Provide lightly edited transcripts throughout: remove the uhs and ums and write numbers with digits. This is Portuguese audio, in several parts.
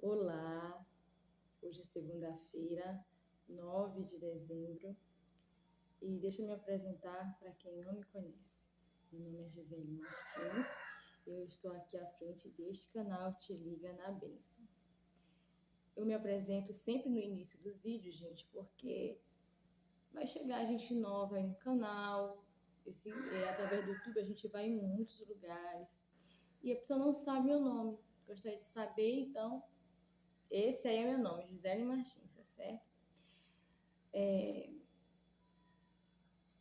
Olá, hoje é segunda-feira, 9 de dezembro, e deixa eu me apresentar para quem não me conhece. Meu nome é Gisele Martins, eu estou aqui à frente deste canal Te Liga na Bênção. Eu me apresento sempre no início dos vídeos, gente, porque vai chegar gente nova aí no canal, através do YouTube a gente vai em muitos lugares, e a pessoa não sabe meu nome. Gostaria de saber, então, esse aí é meu nome, Gisele Martins, tá certo?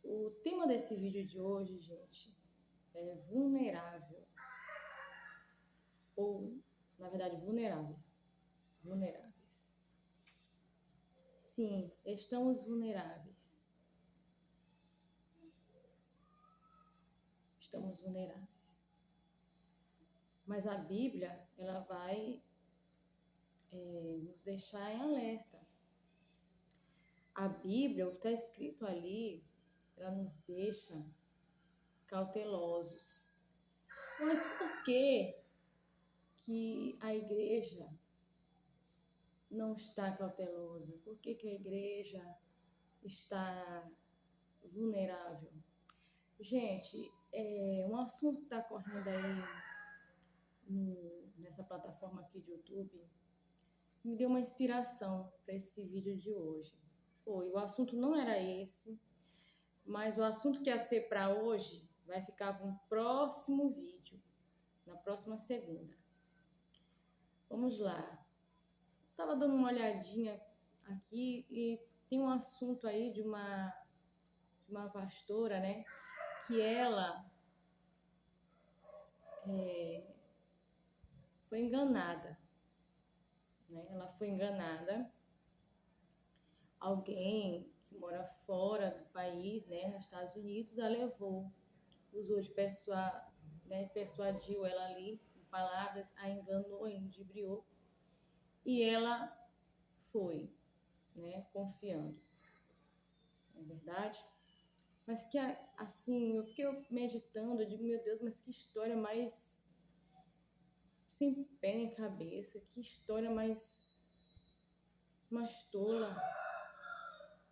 O tema desse vídeo de hoje, gente, é vulnerável. Ou, na verdade, vulneráveis. Vulneráveis. Sim, estamos vulneráveis. Estamos vulneráveis. Mas a Bíblia, ela vai nos deixar em alerta. A Bíblia, o que está escrito ali, ela nos deixa cautelosos. Mas por que a igreja não está cautelosa? Por que a igreja está vulnerável? Gente, um assunto que está correndo aí nessa plataforma aqui de YouTube me deu uma inspiração para esse vídeo de hoje. O assunto não era esse, mas o assunto que ia ser para hoje vai ficar para um próximo vídeo, na próxima segunda. Vamos lá. Estava dando uma olhadinha aqui e tem um assunto aí de uma pastora, né? Que ela foi enganada, né? Ela foi enganada. Alguém que mora fora do país, né, nos Estados Unidos, a levou, usou de persuadiu ela ali, com palavras, a enganou, a ludibriou, e ela foi, né, confiando, não é verdade? Mas que assim, eu fiquei meditando, eu digo, meu Deus, mas que história mais sem pé nem cabeça, que história mais tola,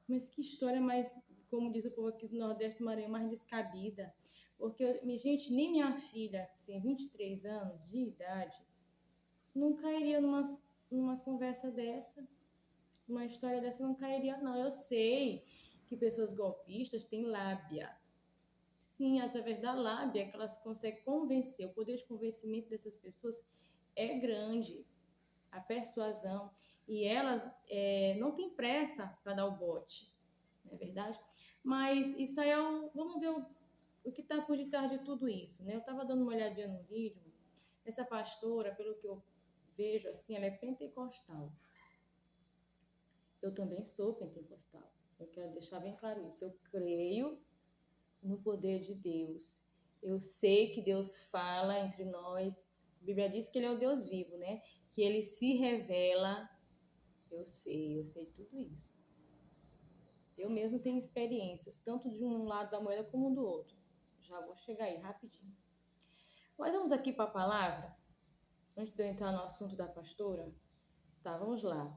mas que história mais, como diz o povo aqui do Nordeste do Maranhão, mais descabida. Porque, gente, nem minha filha, que tem 23 anos de idade, não cairia numa conversa dessa, numa história dessa, não cairia, não. Eu sei que pessoas golpistas têm lábia. Sim, através da lábia que elas conseguem convencer. O poder de convencimento dessas pessoas é grande, a persuasão. E elas não têm pressa para dar o bote, não é verdade? Mas isso aí vamos ver o que está por detrás de tudo isso, né? Eu estava dando uma olhadinha no vídeo, essa pastora, pelo que eu vejo, assim, ela é pentecostal. Eu também sou pentecostal. Eu quero deixar bem claro isso. Eu creio no poder de Deus. Eu sei que Deus fala entre nós. A Bíblia diz que Ele é o Deus vivo, né? Que Ele se revela. Eu sei tudo isso. Eu mesmo tenho experiências, tanto de um lado da moeda como do outro. Já vou chegar aí rapidinho. Mas vamos aqui para a palavra, antes de eu entrar no assunto da pastora. Tá, vamos lá.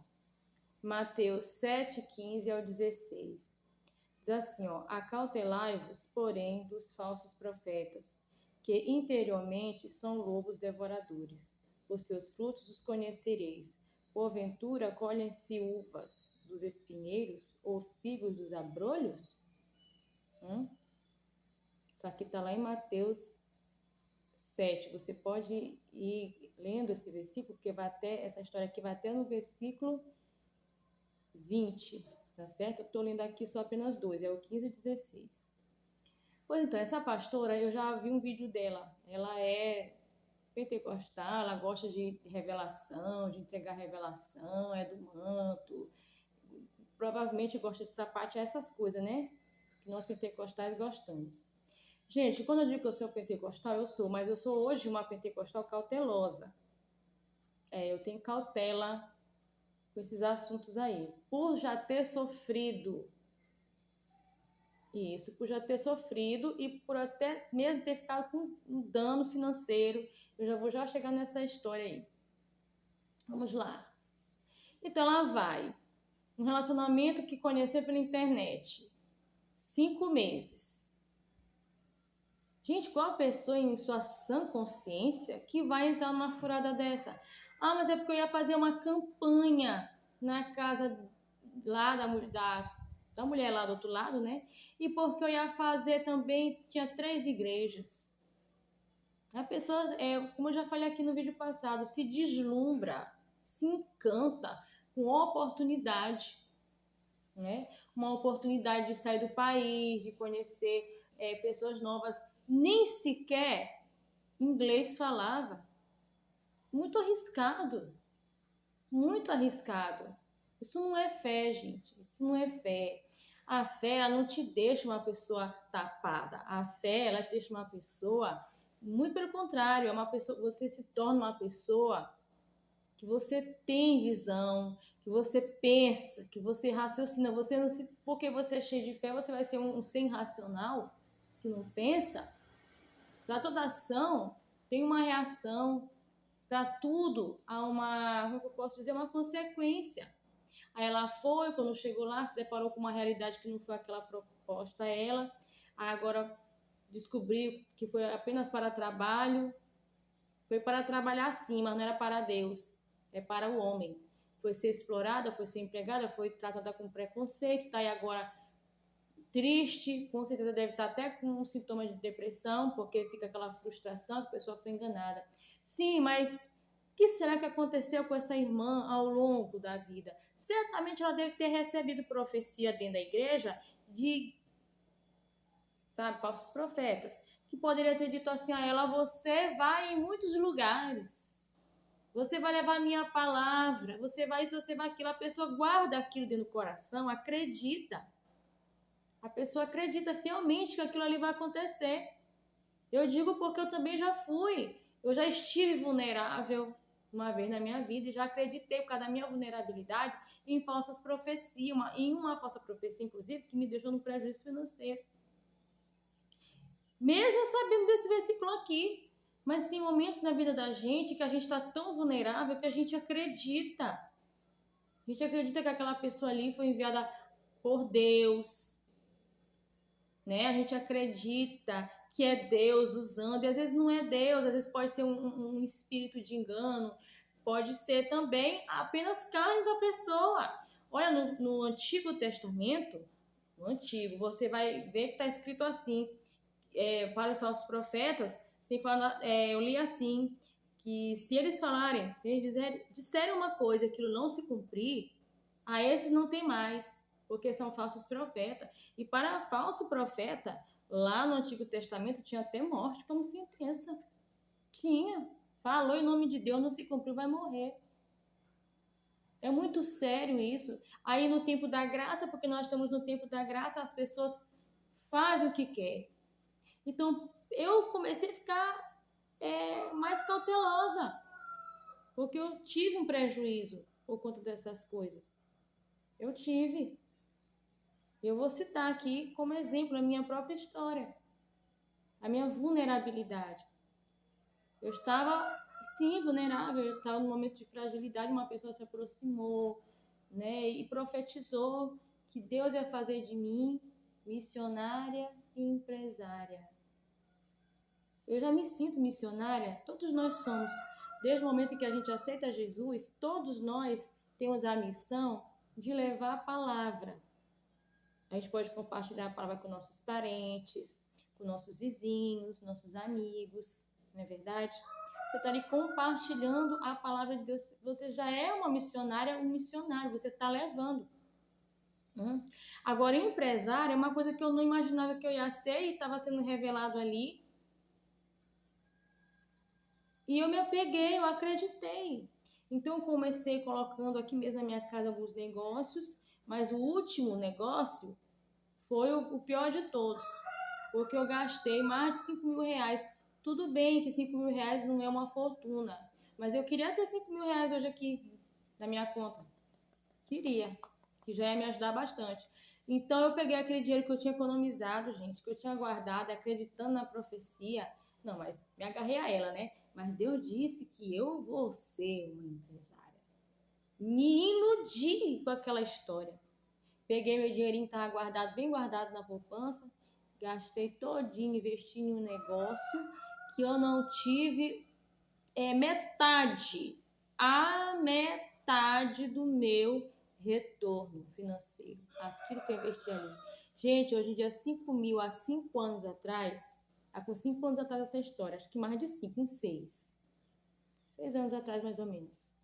Mateus 7:15 ao 16. Diz assim, ó: acautelai-vos, porém, dos falsos profetas, que interiormente são lobos devoradores. Por seus frutos os conhecereis. Porventura colhem-se uvas dos espinheiros ou figos dos abrolhos? Isso aqui está lá em Mateus 7. Você pode ir lendo esse versículo, porque essa história aqui vai até no versículo 20, tá certo? Eu estou lendo aqui só apenas dois, é o 15 e 16. Pois então, essa pastora, eu já vi um vídeo dela. Ela é pentecostal, ela gosta de revelação, de entregar revelação, é do manto. Provavelmente gosta de sapatear essas coisas, né? Que nós pentecostais gostamos. Gente, quando eu digo que eu sou pentecostal, eu sou, mas eu sou hoje uma pentecostal cautelosa. Eu tenho cautela com esses assuntos aí. Por já ter sofrido isso, por já ter sofrido e por até mesmo ter ficado com um dano financeiro. Eu já vou chegar nessa história aí. Vamos lá. Então ela vai. Um relacionamento que conheceu pela internet. 5 meses. Gente, qual a pessoa em sua sã consciência que vai entrar numa furada dessa? Ah, mas é porque eu ia fazer uma campanha na casa lá da mulher lá do outro lado, né? E porque eu ia fazer também, tinha 3 igrejas. A pessoa, como eu já falei aqui no vídeo passado, se deslumbra, se encanta com oportunidade, né? Uma oportunidade de sair do país, de conhecer pessoas novas. Nem sequer inglês falava. Muito arriscado, muito arriscado. Isso não é fé, gente. Isso não é fé. A fé, ela não te deixa uma pessoa tapada. A fé, ela te deixa uma pessoa, muito pelo contrário, é uma pessoa, você se torna uma pessoa que você tem visão, que você pensa, que você raciocina. Você não se, porque você é cheio de fé, você vai ser um ser irracional, que não pensa. Para toda ação tem uma reação, para tudo há uma, como eu posso dizer, uma consequência. Aí ela foi, quando chegou lá, se deparou com uma realidade que não foi aquela proposta a ela. Aí agora descobriu que foi apenas para trabalho. Foi para trabalhar sim, mas não era para Deus, é para o homem. Foi ser explorada, foi ser empregada, foi tratada com preconceito, tá aí agora triste, com certeza deve estar até com sintomas de depressão, porque fica aquela frustração que a pessoa foi enganada. Sim, mas o que será que aconteceu com essa irmã ao longo da vida? Certamente ela deve ter recebido profecia dentro da igreja de, sabe, falsos profetas, que poderia ter dito assim a ela: você vai em muitos lugares, você vai levar a minha palavra, você vai isso, você vai aquilo. A pessoa guarda aquilo dentro do coração, acredita. A pessoa acredita fielmente que aquilo ali vai acontecer. Eu digo porque eu também já fui. Eu já estive vulnerável uma vez na minha vida e já acreditei por causa da minha vulnerabilidade em falsas profecias, em uma falsa profecia, inclusive, que me deixou no prejuízo financeiro. Mesmo sabendo desse versículo aqui. Mas tem momentos na vida da gente que a gente está tão vulnerável que a gente acredita. A gente acredita que aquela pessoa ali foi enviada por Deus, né? A gente acredita que é Deus usando, e às vezes não é Deus, às vezes pode ser um espírito de engano, pode ser também apenas carne da pessoa. Olha, no Antigo Testamento, no Antigo, você vai ver que está escrito assim, para os falsos profetas, eu li assim, que se eles falarem, se eles disserem uma coisa e aquilo não se cumprir, a esses não tem mais, porque são falsos profetas. E para falso profeta, lá no Antigo Testamento tinha até morte como sentença. Tinha. Falou em nome de Deus, não se cumpriu, vai morrer. É muito sério isso. Aí no tempo da graça, porque nós estamos no tempo da graça, as pessoas fazem o que quer. Então eu comecei a ficar mais cautelosa, porque eu tive um prejuízo por conta dessas coisas. Eu tive. Eu vou citar aqui como exemplo a minha própria história, a minha vulnerabilidade. Eu estava, sim, vulnerável, eu estava num momento de fragilidade, uma pessoa se aproximou, né, e profetizou que Deus ia fazer de mim missionária e empresária. Eu já me sinto missionária, todos nós somos. Desde o momento em que a gente aceita Jesus, todos nós temos a missão de levar a palavra. A gente pode compartilhar a palavra com nossos parentes, com nossos vizinhos, nossos amigos, não é verdade? Você está ali compartilhando a palavra de Deus. Você já é uma missionária, um missionário, você está levando. Agora, empresário é uma coisa que eu não imaginava que eu ia ser e estava sendo revelado ali. E eu me apeguei, eu acreditei. Então, eu comecei colocando aqui mesmo na minha casa alguns negócios, mas o último negócio foi o pior de todos, porque eu gastei mais de 5 mil reais. Tudo bem que 5 mil reais não é uma fortuna, mas eu queria ter 5 mil reais hoje aqui na minha conta. Queria, que já ia me ajudar bastante. Então eu peguei aquele dinheiro que eu tinha economizado, gente, que eu tinha guardado, acreditando na profecia. Não, mas me agarrei a ela, né? Mas Deus disse que eu vou ser uma empresária. Me iludi com aquela história. Peguei meu dinheirinho que estava guardado, bem guardado na poupança, gastei todinho, investi em um negócio que eu não tive a metade do meu retorno financeiro. Aquilo que eu investi ali. Gente, hoje em dia, 5 mil há 5 anos atrás, com 5 anos atrás essa história, acho que mais de 5, uns 6. 6 anos atrás, mais ou menos.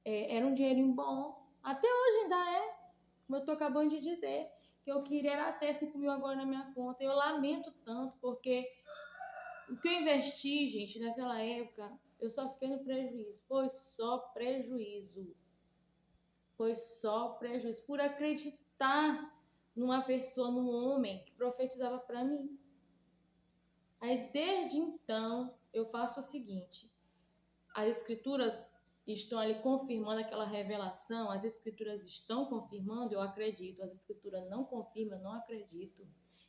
Era um dinheirinho bom. Até hoje ainda é. Como eu estou acabando de dizer, que eu queria era até 5 mil agora na minha conta. Eu lamento tanto, porque o que eu investi, gente, naquela época, eu só fiquei no prejuízo. Foi só prejuízo. Foi só prejuízo. Por acreditar numa pessoa, num homem que profetizava para mim. Aí, desde então, eu faço o seguinte. As escrituras estão ali confirmando aquela revelação, as escrituras estão confirmando, eu acredito. As escrituras não confirmam, eu não acredito.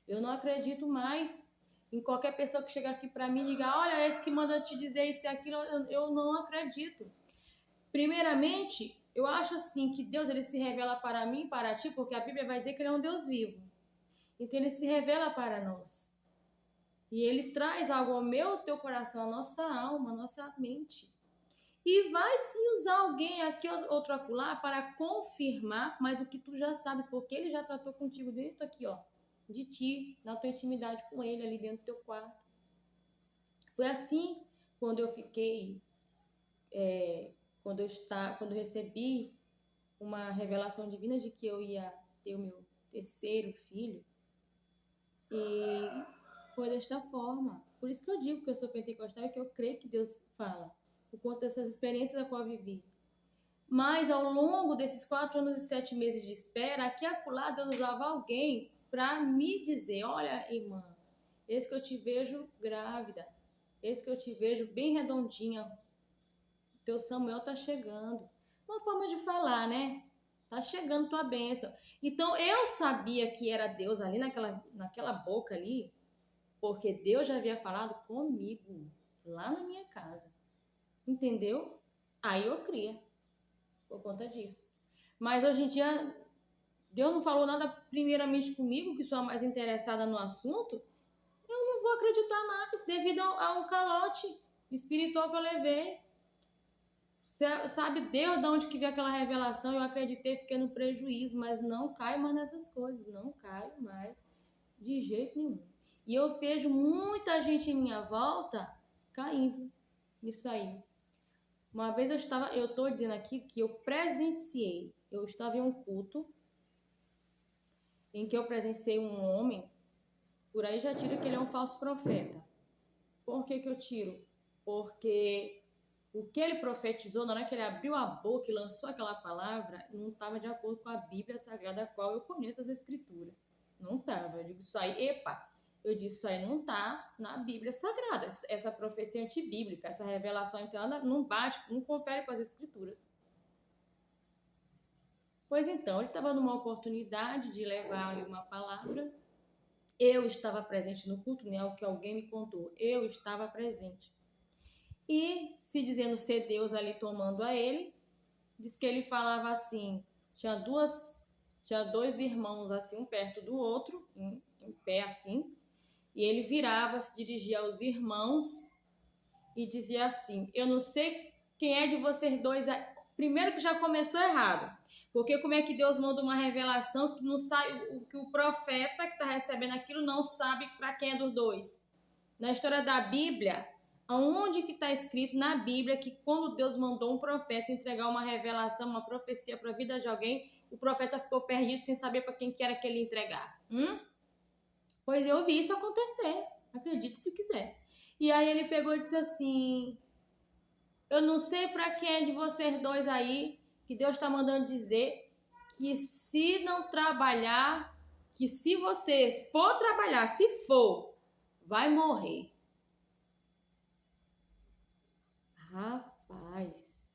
Eu não acredito mais em qualquer pessoa que chega aqui para mim e diga, olha, esse que manda te dizer isso e aquilo, eu não acredito. Primeiramente, eu acho assim que Deus ele se revela para mim e para ti, porque a Bíblia vai dizer que ele é um Deus vivo. Então ele se revela para nós. E ele traz algo ao meu, ao teu coração, à nossa alma, à nossa mente. E vai sim usar alguém aqui ou outro acolá para confirmar, mas o que tu já sabes, porque ele já tratou contigo dentro aqui, ó, de ti, na tua intimidade com ele ali dentro do teu quarto. Foi assim quando eu fiquei, quando eu recebi uma revelação divina de que eu ia ter o meu terceiro filho, e foi desta forma. Por isso que eu digo que eu sou pentecostal e que eu creio que Deus fala, por conta dessas experiências da qual eu vivi. Mas ao longo desses 4 anos e 7 meses de espera, aqui e acolá Deus usava alguém para me dizer, olha, irmã, esse que eu te vejo grávida, esse que eu te vejo bem redondinha, teu Samuel tá chegando. Uma forma de falar, né? Tá chegando tua bênção. Então eu sabia que era Deus ali naquela boca ali, porque Deus já havia falado comigo lá na minha casa. Entendeu? Aí eu cria por conta disso. Mas hoje em dia, Deus não falou nada primeiramente comigo, que sou a mais interessada no assunto, eu não vou acreditar mais, devido ao calote espiritual que eu levei. Sabe Deus de onde que veio aquela revelação? Eu acreditei, fiquei no prejuízo, mas não caio mais nessas coisas, não caio mais de jeito nenhum. E eu vejo muita gente em minha volta caindo nisso aí. Uma vez eu estou dizendo aqui que eu presenciei, eu estava em um culto em que eu presenciei um homem, por aí já tira que ele é um falso profeta. Por que eu tiro? Porque o que ele profetizou, na hora que ele abriu a boca e lançou aquela palavra, não estava de acordo com a Bíblia Sagrada, a qual eu conheço as Escrituras. Não estava. Eu digo, isso aí, eu disse, isso aí não está na Bíblia Sagrada. Essa profecia antibíblica, essa revelação então, não bate, não confere com as Escrituras. Pois então, ele estava numa oportunidade de levar ali uma palavra. Eu estava presente no culto, não é o que alguém me contou. Eu estava presente. E, se dizendo ser Deus ali tomando a ele, diz que ele falava assim, tinha dois irmãos assim, um perto do outro, em pé assim, e ele virava, se dirigia aos irmãos e dizia assim, eu não sei quem é de vocês dois, primeiro que já começou errado, porque como é que Deus manda uma revelação que não sabe, que o profeta que está recebendo aquilo não sabe para quem é dos dois? Na história da Bíblia, aonde que está escrito na Bíblia que quando Deus mandou um profeta entregar uma revelação, uma profecia para a vida de alguém, o profeta ficou perdido sem saber para quem que era que ele ia entregar? Pois eu vi isso acontecer, acredite se quiser. E aí ele pegou e disse assim, eu não sei para quem é de vocês dois aí que Deus está mandando dizer que se não trabalhar, que se você for trabalhar, se for, vai morrer. Rapaz,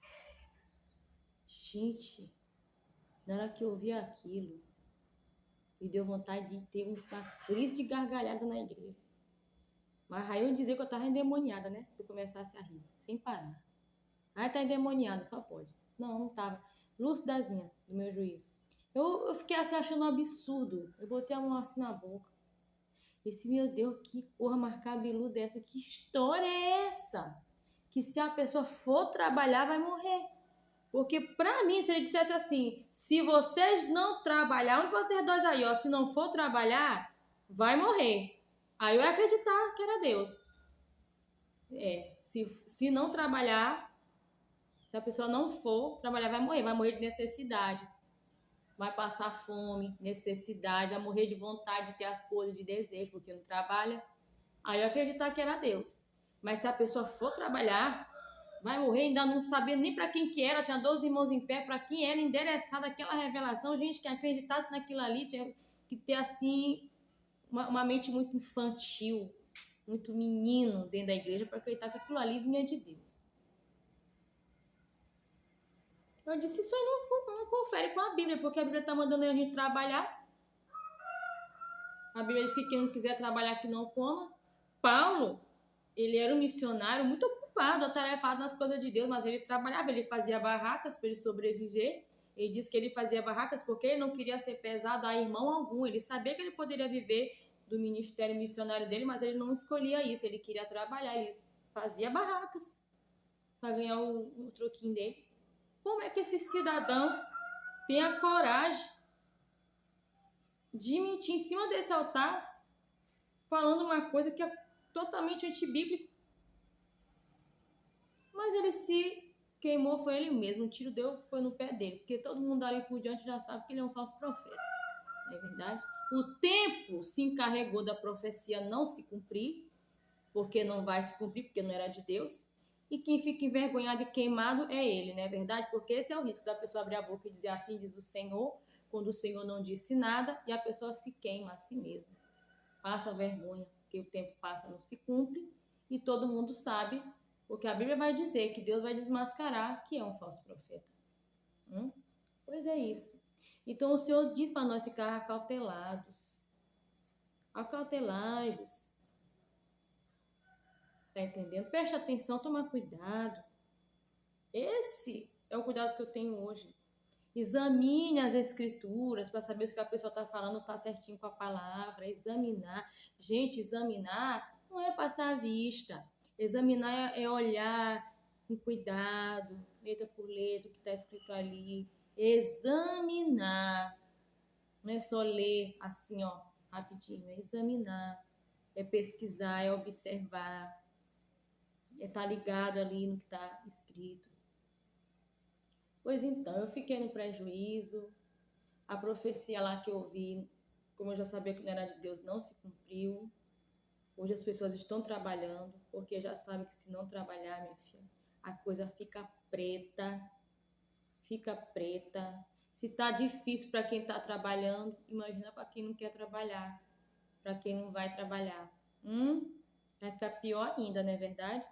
gente, na hora que eu vi aquilo, me deu vontade de ter uma crise de gargalhada na igreja. Mas aí eu dizer que eu tava endemoniada, né? Se eu começasse a rir, sem parar. Aí tá endemoniada, só pode. Não estava. Lucidazinha do meu juízo. Eu fiquei assim achando um absurdo. Eu botei a mão assim na boca. Esse, meu Deus, que porra mais cabeluda é essa? Que história é essa? Que se a pessoa for trabalhar, vai morrer. Porque pra mim, se ele dissesse assim, se vocês não trabalhar, onde vocês dois aí, ó, se não for trabalhar, vai morrer. Aí eu ia acreditar que era Deus. Se não trabalhar, se a pessoa não for trabalhar, vai morrer de necessidade. Vai passar fome, necessidade, vai morrer de vontade de ter as coisas, de desejo, porque não trabalha. Aí eu ia acreditar que era Deus. Mas se a pessoa for trabalhar, vai morrer, ainda não sabia nem para quem que era, tinha 12 irmãos em pé, para quem era endereçada aquela revelação, gente que acreditasse naquilo ali, tinha que ter assim uma mente muito infantil, muito menino dentro da igreja para acreditar que aquilo ali vinha de Deus. Eu disse, isso aí não confere com a Bíblia, porque a Bíblia está mandando a gente trabalhar. A Bíblia diz que quem não quiser trabalhar, que não coma. Paulo, ele era um missionário muito ocupado, atarefado nas coisas de Deus, mas ele trabalhava, ele fazia barracas para ele sobreviver. Ele disse que ele fazia barracas porque ele não queria ser pesado a irmão algum. Ele sabia que ele poderia viver do ministério missionário dele, mas ele não escolhia isso. Ele queria trabalhar, ele fazia barracas para ganhar o troquinho dele. Como é que esse cidadão tem a coragem de mentir em cima desse altar, falando uma coisa que é totalmente antibíblica? Mas ele se queimou, foi ele mesmo. O tiro deu, foi no pé dele. Porque todo mundo ali por diante já sabe que ele é um falso profeta. Não é verdade? O tempo se encarregou da profecia não se cumprir, porque não vai se cumprir, porque não era de Deus. E quem fica envergonhado e queimado é ele, não é verdade? Porque esse é o risco da pessoa abrir a boca e dizer assim diz o Senhor, quando o Senhor não disse nada, e a pessoa se queima a si mesma. Passa vergonha, porque o tempo passa, não se cumpre, e todo mundo sabe, porque a Bíblia vai dizer que Deus vai desmascarar que é um falso profeta. Pois é isso. Então o Senhor diz para nós ficar acautelados. Acautelai-vos. Tá entendendo? Preste atenção, toma cuidado. Esse é o cuidado que eu tenho hoje. Examine as escrituras para saber se o que a pessoa está falando está certinho com a palavra. Examinar. Gente, examinar não é passar a vista. Examinar é olhar com cuidado, letra por letra, o que está escrito ali. Examinar. Não é só ler assim, ó, rapidinho. É examinar, é pesquisar, é observar, é estar ligado ali no que está escrito. Pois então, eu fiquei no prejuízo. A profecia lá que eu vi, como eu já sabia que não era de Deus, não se cumpriu. Hoje as pessoas estão trabalhando, porque já sabem que se não trabalhar, minha filha, a coisa fica preta. Fica preta. Se tá difícil para quem está trabalhando, imagina para quem não quer trabalhar, para quem não vai trabalhar. Vai ficar pior ainda, não é verdade?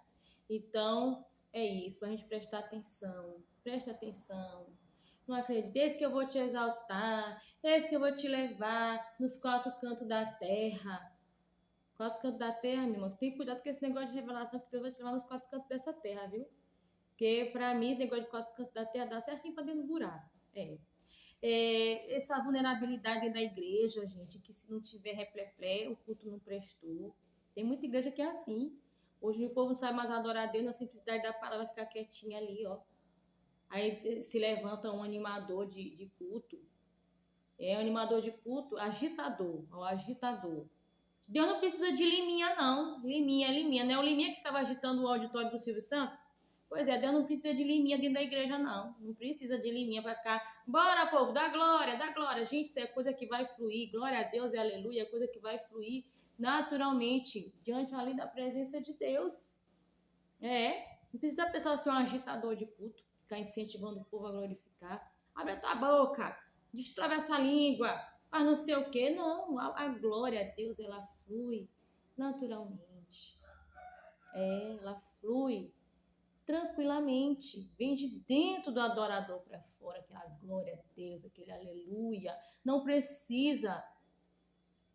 Então, é isso, para a gente prestar atenção. Presta atenção. Não acredite, esse que eu vou te exaltar, esse que eu vou te levar nos quatro cantos da terra. Quatro cantos da terra, meu irmão, tem cuidado com esse negócio de revelação, que Deus vai te levar nos quatro cantos dessa terra, viu? Porque, para mim, esse negócio de quatro cantos da terra dá certinho para dentro do buraco. Essa vulnerabilidade dentro da igreja, gente, que se não tiver repleplé, o culto não prestou. Tem muita igreja que é assim. Hoje o povo não sabe mais adorar a Deus na simplicidade da palavra, ficar quietinha ali, ó. Aí se levanta um animador de culto. Um animador de culto, agitador, ó, agitador. Deus não precisa de liminha, não. Liminha. Não é o liminha que ficava agitando o auditório do Silvio Santos? Pois é, Deus não precisa de liminha dentro da igreja, não. Não precisa de liminha para ficar, bora, povo, dá glória, dá glória. Gente, isso é coisa que vai fluir. Glória a Deus e aleluia, é coisa que vai fluir naturalmente diante ali da presença de Deus. Não precisa a pessoa ser um agitador de culto, ficar incentivando o povo a glorificar. Abre a tua boca, destrava essa língua, faz não sei o quê. Não, a glória a Deus, ela flui naturalmente. Ela flui tranquilamente, vem de dentro do adorador para fora, aquela glória a Deus, aquele aleluia. Não precisa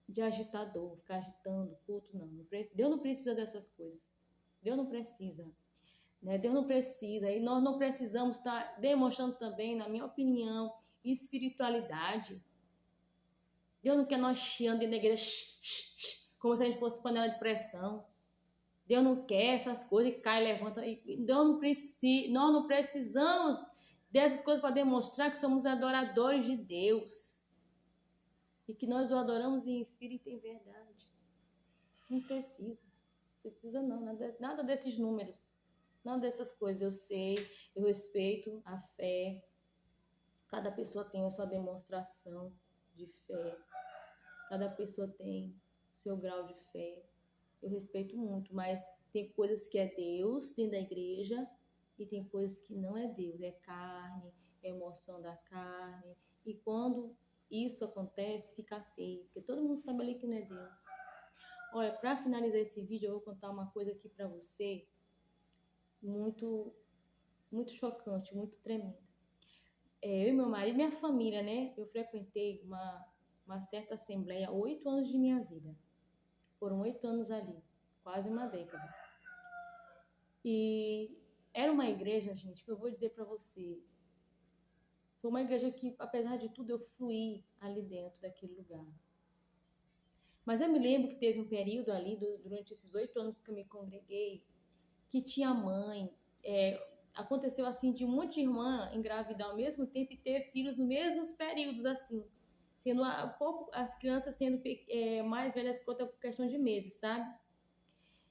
de agitador, ficar agitando o culto, não. Deus não precisa dessas coisas. Deus não precisa. né? Deus não precisa, e nós não precisamos estar demonstrando também, na minha opinião, espiritualidade. Deus não quer nós chiando na igreja, como se a gente fosse panela de pressão. Deus não quer essas coisas, e cai, levanta. Nós não precisamos dessas coisas para demonstrar que somos adoradores de Deus. E que nós o adoramos em espírito e em verdade. Não precisa. Precisa não, nada desses números. Nada dessas coisas. Eu sei, eu respeito a fé. Cada pessoa tem a sua demonstração de fé. Cada pessoa tem o seu grau de fé. Eu respeito muito, mas tem coisas que é Deus dentro da igreja e tem coisas que não é Deus, é carne, é emoção da carne. E quando isso acontece, fica feio, porque todo mundo sabe ali que não é Deus. Olha, para finalizar esse vídeo, eu vou contar uma coisa aqui para você, muito, muito chocante, muito tremenda. Eu e meu marido, minha família, né? Eu frequentei uma certa assembleia 8 anos de minha vida. Foram 8 anos ali, quase uma década. E era uma igreja, gente, que eu vou dizer para você, foi uma igreja que, apesar de tudo, eu fluí ali dentro daquele lugar. Mas eu me lembro que teve um período ali, durante esses 8 anos que eu me congreguei, que tinha mãe, aconteceu assim de um monte de irmã engravidar ao mesmo tempo e ter filhos nos mesmos períodos, assim, sendo as crianças sendo mais velhas que outra por questão de meses, sabe?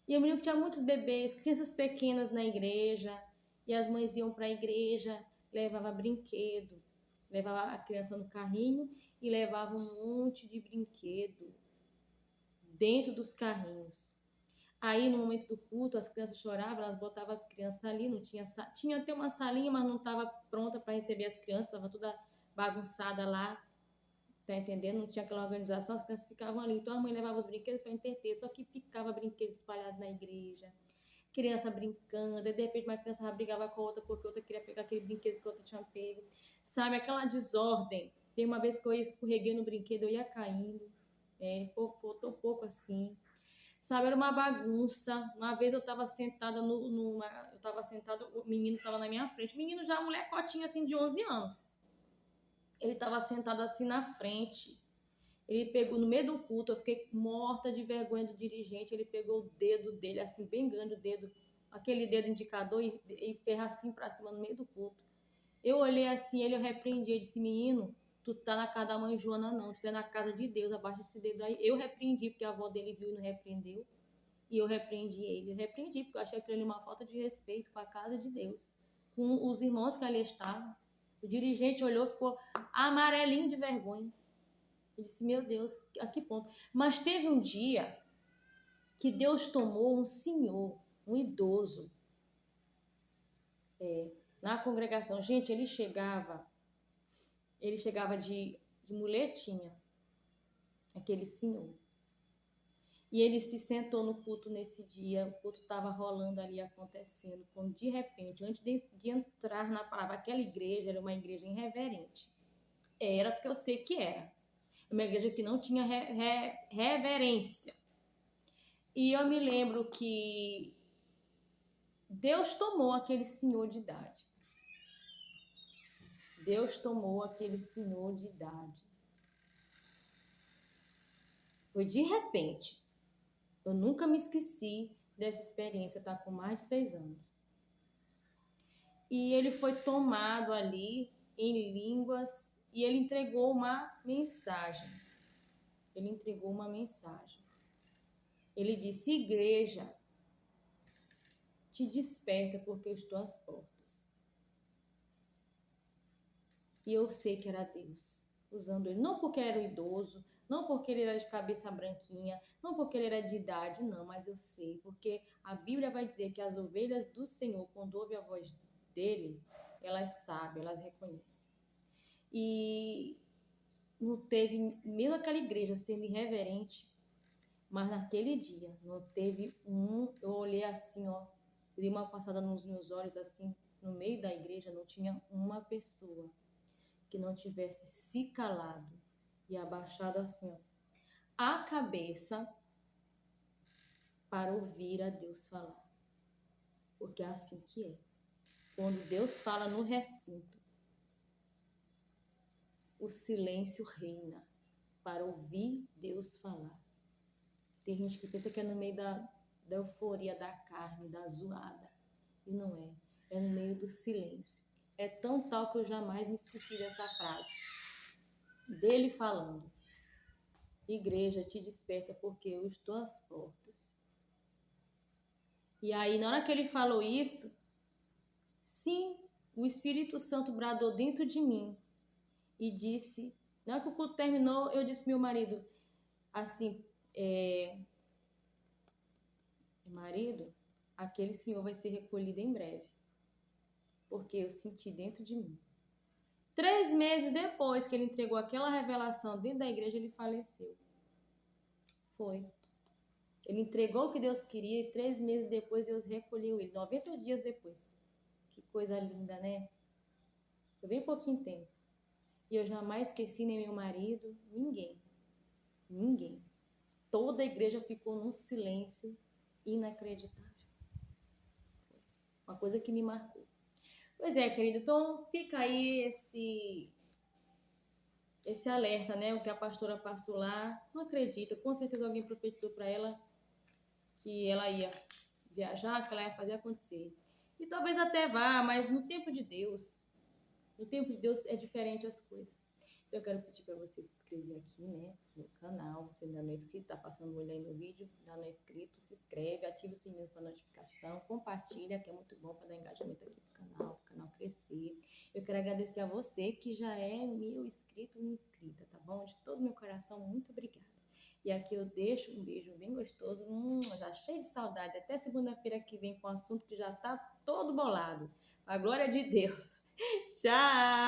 E eu me lembro que tinha muitos bebês, crianças pequenas na igreja, e as mães iam para a igreja, levava brinquedo, levava a criança no carrinho e levava um monte de brinquedo dentro dos carrinhos. Aí, no momento do culto, as crianças choravam, elas botavam as crianças ali, não tinha até uma salinha, mas não estava pronta para receber as crianças, estava toda bagunçada lá, tá entendendo? Não tinha aquela organização, as crianças ficavam ali. Então a mãe levava os brinquedos para entreter, só que ficava brinquedo espalhado na igreja, criança brincando, e de repente uma criança brigava com a outra porque a outra queria pegar aquele brinquedo que a outra tinha pego, sabe? Aquela desordem. Tem uma vez que eu escorreguei no brinquedo, eu ia caindo, faltou pouco assim. Sabe, era uma bagunça. Uma vez eu estava sentada o menino estava na minha frente. O menino já, um molecotinho assim de 11 anos. Ele estava sentado assim na frente. Ele pegou no meio do culto, eu fiquei morta de vergonha do dirigente. Ele pegou o dedo dele, assim, bem grande o dedo, aquele dedo indicador, e ferra assim pra cima no meio do culto. Eu olhei assim, eu repreendi, eu disse: menino, tu tá na casa da mãe Joana, não, tu tá na casa de Deus, abaixa esse dedo aí. Eu repreendi, porque a avó dele viu e não repreendeu. E eu repreendi ele. Eu repreendi, porque eu achei aquilo ali uma falta de respeito com a casa de Deus, com os irmãos que ali estavam. O dirigente olhou, ficou amarelinho de vergonha. Eu disse: meu Deus, a que ponto? Mas teve um dia que Deus tomou um senhor, um idoso, na congregação. Gente, ele chegava de muletinha, aquele senhor. E ele se sentou no culto nesse dia, o culto estava rolando ali, acontecendo, quando de repente, antes de entrar na palavra, aquela igreja era uma igreja irreverente. Era porque eu sei que era. Uma igreja que não tinha reverência. E eu me lembro que Deus tomou aquele senhor de idade. Deus tomou aquele senhor de idade. Foi de repente. Eu nunca me esqueci dessa experiência, tá com mais de 6 anos. E ele foi tomado ali em línguas e ele entregou uma mensagem. Ele entregou uma mensagem. Ele disse: igreja, te desperta porque eu estou às portas. E eu sei que era Deus usando ele, não porque ele era idoso, não porque ele era de cabeça branquinha, não porque ele era de idade, não, mas eu sei, porque a Bíblia vai dizer que as ovelhas do Senhor, quando ouvem a voz dele, elas sabem, elas reconhecem. E não teve, mesmo aquela igreja sendo irreverente, mas naquele dia não teve eu olhei assim, ó, dei uma passada nos meus olhos assim, no meio da igreja não tinha uma pessoa que não tivesse se calado e abaixado assim, ó, a cabeça para ouvir a Deus falar. Porque é assim que é. Quando Deus fala no recinto, o silêncio reina para ouvir Deus falar. Tem gente que pensa que é no meio da euforia da carne, da zoada. E não é. É no meio do silêncio. É tão tal que eu jamais me esqueci dessa frase. Dele falando: igreja, te desperta porque eu estou às portas. E aí, na hora que ele falou isso, sim, o Espírito Santo bradou dentro de mim e disse, na hora que o culto terminou, eu disse pro meu marido, assim, marido, aquele senhor vai ser recolhido em breve, porque eu senti dentro de mim. 3 meses depois que ele entregou aquela revelação dentro da igreja, ele faleceu. Foi. Ele entregou o que Deus queria e 3 meses depois Deus recolheu ele, 90 dias depois. Que coisa linda, né? Foi bem pouquinho tempo. E eu jamais esqueci nem meu marido, ninguém. Ninguém. Toda a igreja ficou num silêncio inacreditável. Uma coisa que me marcou. Pois é, querido. Então fica aí esse alerta, né? O que a pastora passou lá. Não acredita. Com certeza alguém profetizou para ela que ela ia viajar, que ela ia fazer acontecer. E talvez até vá, mas no tempo de Deus, é diferente as coisas. Eu quero pedir para você se inscrever aqui, né, no canal. Você ainda não é inscrito, tá passando o olho aí no vídeo, ainda não é inscrito, se inscreve, ativa o sininho para notificação, compartilha, que é muito bom para dar engajamento aqui pro canal crescer. Eu quero agradecer a você que já é meu inscrito, minha inscrita, tá bom? De todo meu coração, muito obrigada. E aqui eu deixo um beijo bem gostoso, já cheio de saudade. Até segunda-feira que vem com um assunto que já tá todo bolado. A glória de Deus. Tchau!